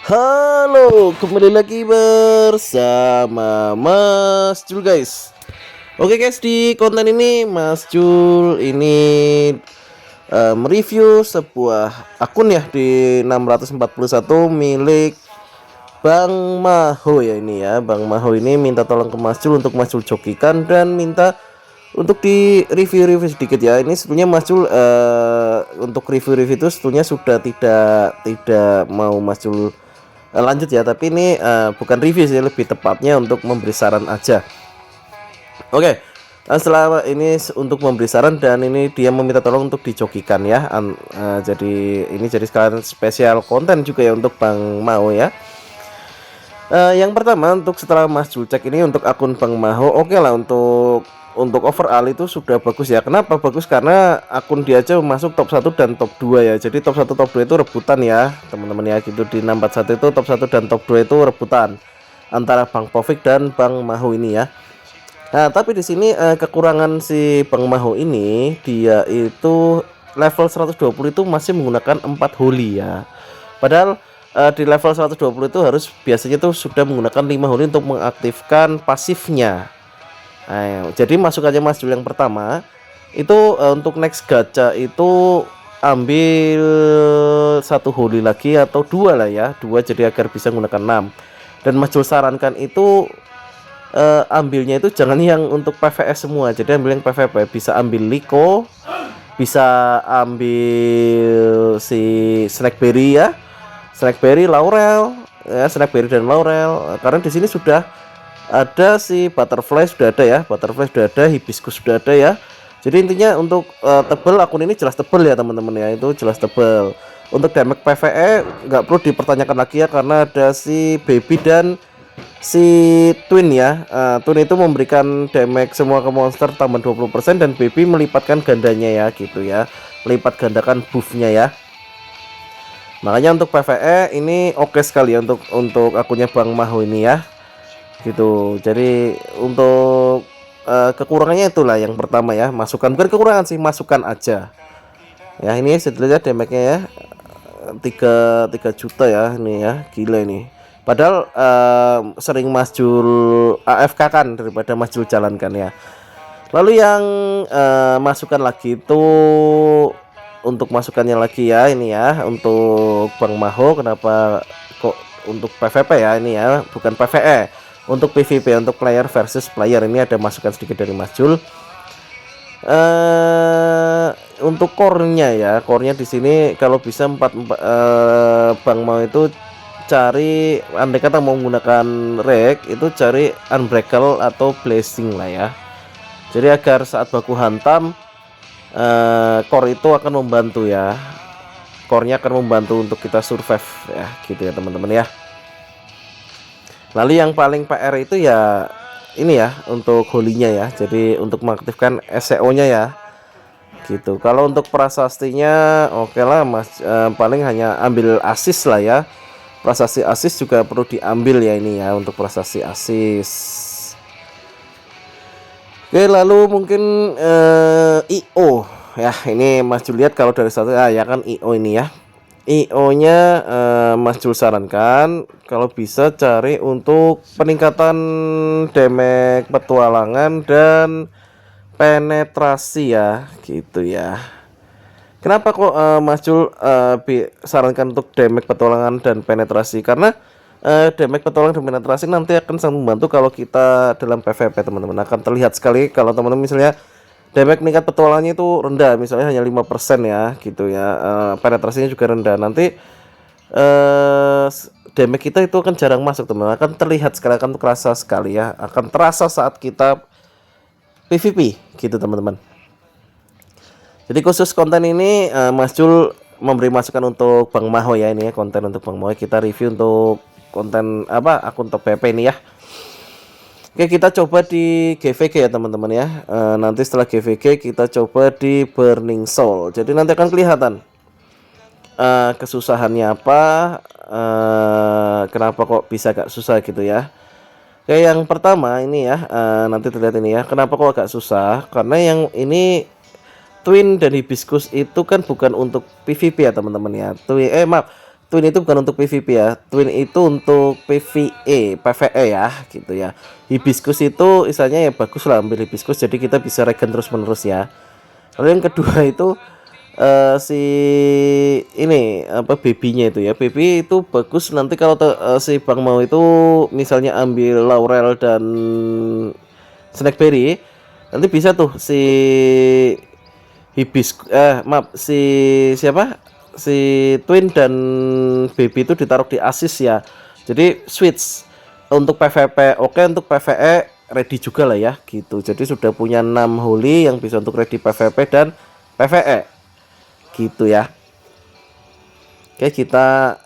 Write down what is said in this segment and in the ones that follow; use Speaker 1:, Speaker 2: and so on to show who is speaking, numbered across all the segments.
Speaker 1: Halo, kembali lagi bersama Mas Jul guys. Oke guys, di konten ini Mas Jul ini mereview sebuah akun ya di 641 milik Bang Maho ya ini ya. Bang Maho ini minta tolong ke Mas Jul untuk Mas Jul jokikan dan minta untuk di review-review sedikit ya. Ini sebetulnya Mas Jul untuk review-review itu sebetulnya sudah tidak mau Mas Jul lanjut ya, tapi ini bukan review sih, lebih tepatnya untuk memberi saran aja. Oke, setelah ini untuk memberi saran dan ini dia meminta tolong untuk dijokikan ya. Jadi ini jadi sekalian spesial konten juga ya untuk Bang Mao ya. Yang pertama untuk setelah Mas Jul cek ini untuk akun Bang Maho, oke lah untuk overall itu sudah bagus ya. Kenapa bagus? Karena akun dia aja masuk top 1 dan top 2 ya. Jadi top 1 top 2 itu rebutan ya, teman-teman ya. Gitu di 641 itu top 1 dan top 2 itu rebutan antara Bang Povik dan Bang Maho ini ya. Nah, tapi di sini kekurangan si Bang Maho ini dia itu level 120 itu masih menggunakan 4 holy ya. Padahal di level 120 itu harus biasanya tuh sudah menggunakan 5 holy untuk mengaktifkan pasifnya. Nah, jadi masukannya Mas Jul yang pertama itu untuk next gacha itu ambil satu holy lagi atau dua lah ya, dua jadi agar bisa menggunakan 6. Dan Mas Jul sarankan itu ambilnya itu jangan yang untuk PVS semua, jadi ambil yang PVP. Bisa ambil Liko, bisa ambil si Snackberry ya, Snackberry, Laurel ya, Snackberry dan Laurel. Karena di sini sudah ada si Butterfly, sudah ada ya, Butterfly sudah ada, Hibiscus sudah ada ya. Jadi intinya untuk tebel akun ini jelas tebel ya teman-teman ya, itu jelas tebel. Untuk damage PvE nggak perlu dipertanyakan lagi ya, karena ada si Baby dan si Twin ya. Twin itu memberikan damage semua ke monster tambah 20% dan Baby melipatkan gandanya ya gitu ya, melipat gandakan buffnya ya. Makanya untuk PvE ini oke sekali ya untuk akunnya Bang Maho ini ya gitu. Jadi untuk kekurangannya itulah yang pertama ya, masukan, bukan kekurangan sih, masukan aja ya. Ini setidaknya damage-nya ya 3 juta ya ini ya, gila ini. Padahal sering Mas Jul AFK kan daripada Mas Jul jalankan ya. Lalu yang masukan lagi itu untuk masukannya lagi ya ini ya, untuk Bang Maho kenapa kok untuk PVP ya ini ya, bukan PvE. Untuk PVP, untuk player versus player, ini ada masukan sedikit dari Mas Jul. Untuk core-nya ya, core-nya di sini kalau bisa 4 Bang mau itu cari, andai kata mau menggunakan rek itu cari unbreakable atau blessing lah ya. Jadi agar saat baku hantam core itu akan membantu ya. Core-nya akan membantu untuk kita survive ya, gitu ya teman-teman ya. Lalu yang paling PR itu ya ini ya, untuk holy-nya ya. Jadi untuk mengaktifkan SEO-nya ya. Gitu. Kalau untuk prasastinya oke lah Mas, paling hanya ambil assist lah ya. Prasasti assist juga perlu diambil ya ini ya, untuk prasasti assist. Oke, lalu mungkin IO ya. Ini Mas Juliet kalau dari satu ya kan IO ini ya. IO-nya Mas Jul sarankan kalau bisa cari untuk peningkatan damage petualangan dan penetrasi ya, gitu ya. Kenapa kok Mas Jul sarankan untuk damage petualangan dan penetrasi? Karena damage petualangan dan penetrasi nanti akan sangat membantu kalau kita dalam PvP teman-teman. Akan terlihat sekali kalau teman-teman misalnya damage meningkat petualangannya itu rendah, misalnya hanya 5% ya gitu ya. Penetrasinya juga rendah. Nanti damage kita itu akan jarang masuk teman-teman. Akan terlihat sekali, akan terasa sekali ya. Akan terasa saat kita PvP gitu teman-teman. Jadi khusus konten ini Mas Jul memberi masukan untuk Bang Maho ya, ini ya konten untuk Bang Maho. Kita review untuk konten apa, akun top PP ini ya. Oke, kita coba di GVG ya teman-teman ya. Nanti setelah GVG kita coba di Burning Soul. Jadi nanti akan kelihatan kesusahannya apa, kenapa kok bisa agak susah gitu ya. Oke, yang pertama ini ya, nanti terlihat ini ya, kenapa kok agak susah. Karena yang ini Twin dan Hibiscus itu kan bukan untuk PvP ya teman-teman ya. Maaf, Twin itu bukan untuk PVP ya. Twin itu untuk PVE ya, gitu ya. Hibiscus itu istilahnya ya bagus lah, ambil hibiscus jadi kita bisa regen terus menerus ya. Lalu yang kedua itu si ini apa babynya itu ya. Baby itu bagus nanti kalau si Bang Mau itu misalnya ambil laurel dan snackberry, nanti bisa tuh si maaf, si siapa, si Twin dan Baby itu ditaruh di asis ya, jadi switch untuk PVP oke, untuk PVE ready juga lah ya gitu. Jadi sudah punya 6 holy yang bisa untuk ready PVP dan PVE gitu ya. Oke, kita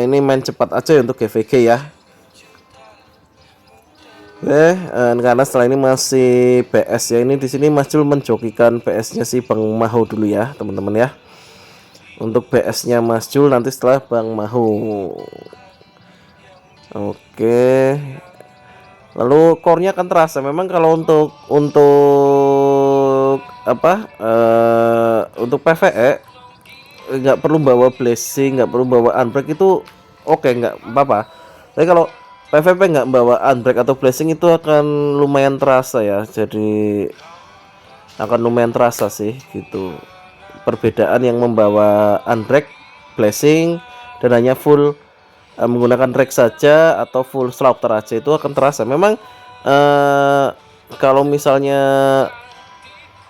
Speaker 1: ini main cepat aja ya untuk GVG ya. Oke, karena setelah ini masih PS ya. Ini di sini Mas Jul menjokikan PS-nya si Bang Maho dulu ya, teman-teman ya. Untuk PS-nya Mas Jul nanti setelah Bang Maho. Oke. Lalu core-nya akan terasa. Memang kalau untuk apa? Untuk PVE nggak perlu bawa blessing, nggak perlu bawa unbreak itu oke, nggak apa-apa. Tapi kalau PVP nggak bawa unbreak atau blessing itu akan lumayan terasa ya, jadi akan lumayan terasa sih gitu perbedaan yang membawa unbreak, blessing dan hanya full menggunakan rek saja atau full slaughter aja itu akan terasa. Memang kalau misalnya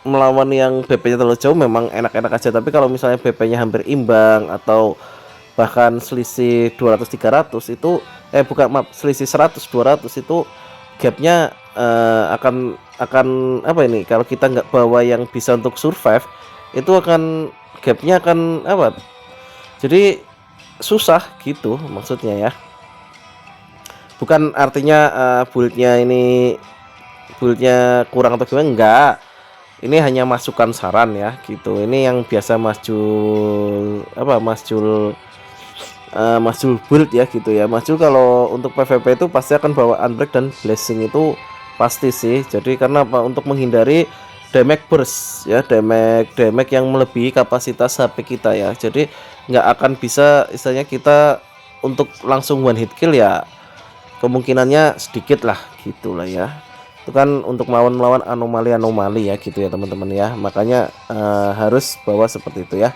Speaker 1: melawan yang BP-nya terlalu jauh memang enak-enak aja, tapi kalau misalnya BP-nya hampir imbang atau bahkan selisih 200-300 itu bukan, maaf, selisih 100-200 itu gapnya akan apa ini, kalau kita nggak bawa yang bisa untuk survive itu akan gapnya akan apa, jadi susah gitu maksudnya ya. Bukan artinya buildnya kurang atau gimana, enggak, ini hanya masukan saran ya gitu. Ini yang biasa Mas Jul build ya gitu ya. Mas Jul kalau untuk PVP itu pasti akan bawa unbreak dan blessing itu pasti sih. Jadi karena apa, untuk menghindari damage burst ya, damage yang melebihi kapasitas HP kita ya. Jadi nggak akan bisa istilahnya kita untuk langsung one hit kill ya, kemungkinannya sedikit lah gitulah ya. Itu kan untuk melawan anomali ya gitu ya teman-teman ya. Makanya harus bawa seperti itu ya.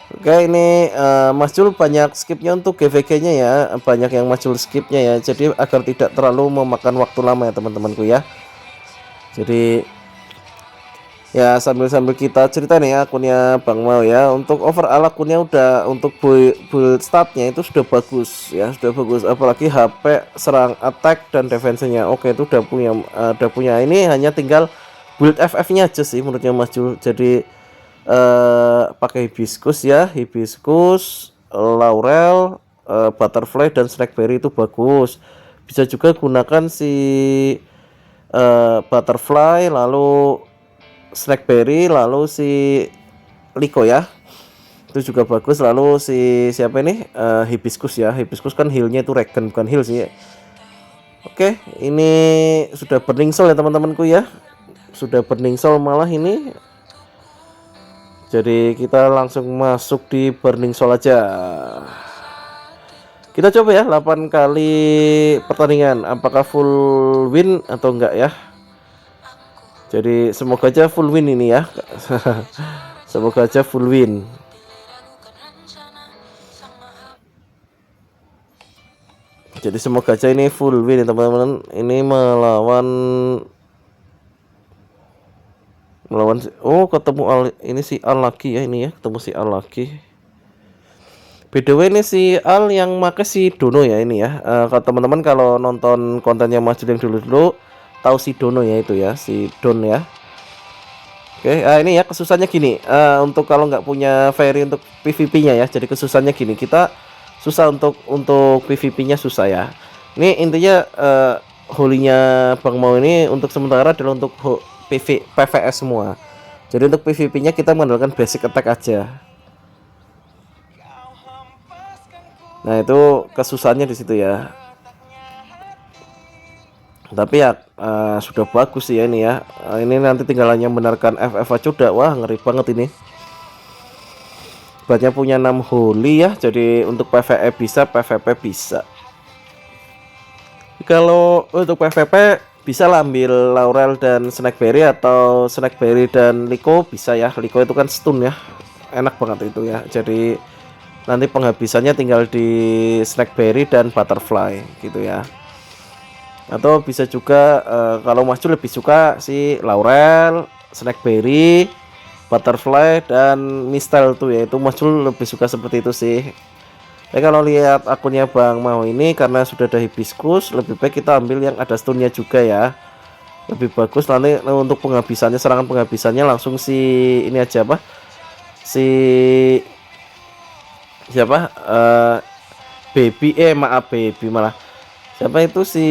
Speaker 1: Oke, ini Mas Jul banyak skipnya untuk GVG-nya ya, banyak yang Mas Jul skipnya ya, jadi agar tidak terlalu memakan waktu lama ya teman-temanku ya. Jadi ya sambil kita cerita nih ya akunnya Bang Mau ya. Untuk overall akunnya udah, untuk build statnya itu sudah bagus ya, sudah bagus. Apalagi HP, serang, attack dan defense-nya oke, itu udah punya. Ini hanya tinggal build FF-nya aja sih menurutnya Mas Jul. Jadi pakai hibiscus ya, hibiscus, laurel, butterfly dan snackberry itu bagus. Bisa juga gunakan si butterfly, lalu snackberry, lalu si liko ya, itu juga bagus. Lalu si siapa ini, hibiscus ya, hibiscus kan healnya itu regen bukan heal sih. Oke, ini sudah burning soul ya teman-temanku ya, sudah burning soul malah ini. Jadi kita langsung masuk di burning soul aja. Kita coba ya 8 kali pertandingan, apakah full win atau enggak ya. Jadi semoga aja full win ini ya. Semoga aja full win. Jadi semoga aja ini full win ya teman-teman. Ini melawan oh, ketemu Al, ini si Al lagi ya, ini ya, ketemu si Al lagi. BTW ini si Al yang make si Dono ya ini ya. Kalau teman-teman kalau nonton kontennya Mas Jul yang dulu tahu si Dono ya, itu ya, si Don ya. Oke, ini ya kesusahannya gini. Untuk kalau nggak punya fairy untuk PVP-nya ya, jadi kesusahannya gini. Kita susah untuk PVP-nya susah ya. Ini intinya holy-nya Bang Mau ini untuk sementara adalah untuk PVS semua. Jadi untuk PVP-nya kita mengandalkan basic attack aja. Nah, itu kesusahannya di situ ya. Tapi ya sudah bagus sih ya ini ya. Ini nanti tinggal hanya membenarkan FF aja udah, wah ngeri banget ini. Hebatnya punya 6 holy ya. Jadi untuk PvE bisa, PvP bisa. Kalau untuk PvP bisa lah ambil Laurel dan Snakeberry, atau Snakeberry dan Liko bisa ya. Liko itu kan stun ya, enak banget itu ya. Jadi nanti penghabisannya tinggal di Snakeberry dan Butterfly gitu ya. Atau bisa juga kalau Mas Jul lebih suka si Laurel, Snakeberry, Butterfly dan Mistel tuh ya, itu Mas Jul lebih suka seperti itu sih. Kalau lihat akunnya Bang Mau ini, karena sudah ada hibiscus, lebih baik kita ambil yang ada stunnya juga ya, lebih bagus. Nanti untuk penghabisannya, serangan penghabisannya langsung si ini aja, apa si siapa baby maaf baby, malah siapa itu si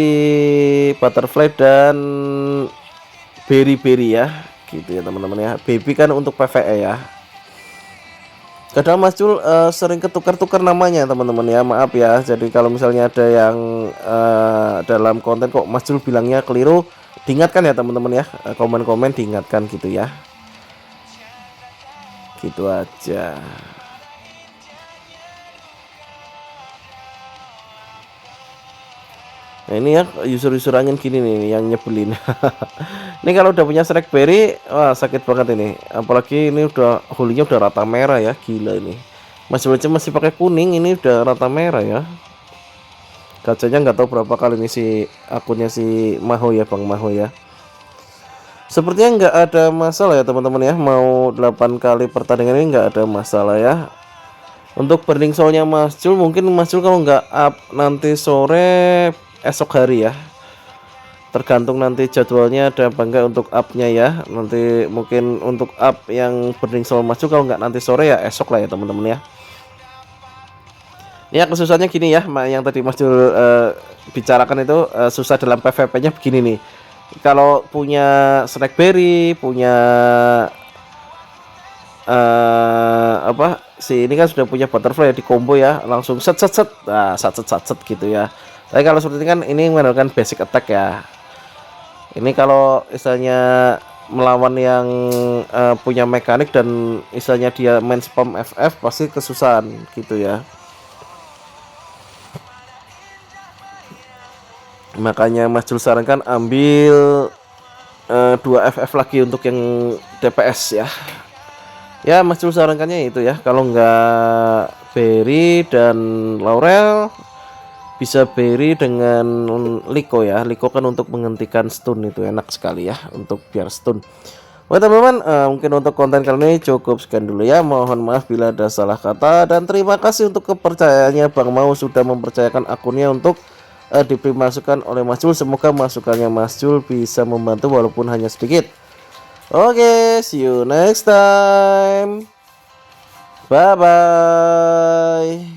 Speaker 1: Butterfly dan Berry ya gitu ya teman-teman ya. Baby kan untuk PvE ya. Kadang Mas Jul sering ketukar-tukar namanya teman-teman ya, maaf ya. Jadi kalau misalnya ada yang dalam konten kok Mas Jul bilangnya keliru, diingatkan ya teman-teman ya, komen-komen diingatkan gitu ya. Gitu aja. Nah ini ya user-user angin gini nih yang nyebelin. Ini kalau udah punya Snakeberry, wah sakit banget ini. Apalagi ini udah holy-nya udah rata merah ya, gila ini. Masih pakai kuning, ini udah rata merah ya. Gacanya nggak tahu berapa kali ini si akunnya si Maho ya, Bang Maho ya. Sepertinya nggak ada masalah ya teman-teman ya. Mau 8 kali pertandingan ini nggak ada masalah ya. Untuk burning soulnya Mas Jul, mungkin Mas Jul kalau nggak up nanti sore, esok hari ya, tergantung nanti jadwalnya ada apa enggak untuk upnya ya. Nanti mungkin untuk up yang burning soul Mas Jul, kalau nggak nanti sore ya esok lah ya teman-teman ya. Ya kesusahannya gini ya, yang tadi Mas Jul bicarakan itu susah dalam PvP nya begini nih. Kalau punya Snakeberry, punya apa si ini kan sudah punya Butterfly ya, di combo ya, langsung set set set, nah set gitu ya. Tapi kalau seperti ini kan ini menggunakan basic attack ya. Ini kalau istilahnya melawan yang punya mekanik dan istilahnya dia main spam FF, pasti kesusahan gitu ya. Makanya Mas Jul sarankan ambil 2 FF lagi untuk yang DPS ya. Ya Mas Jul sarankannya itu ya, kalau nggak Berry dan Laurel, bisa Berry dengan Liko ya. Liko kan untuk menghentikan stun, itu enak sekali ya untuk biar stun. Oke teman-teman, mungkin untuk konten kali ini cukup sekian dulu ya. Mohon maaf bila ada salah kata, dan terima kasih untuk kepercayaannya Bang Mau sudah mempercayakan akunnya untuk diberi masukan oleh Mas Jul. Semoga masukannya Mas Jul bisa membantu walaupun hanya sedikit. Oke, see you next time. Bye bye.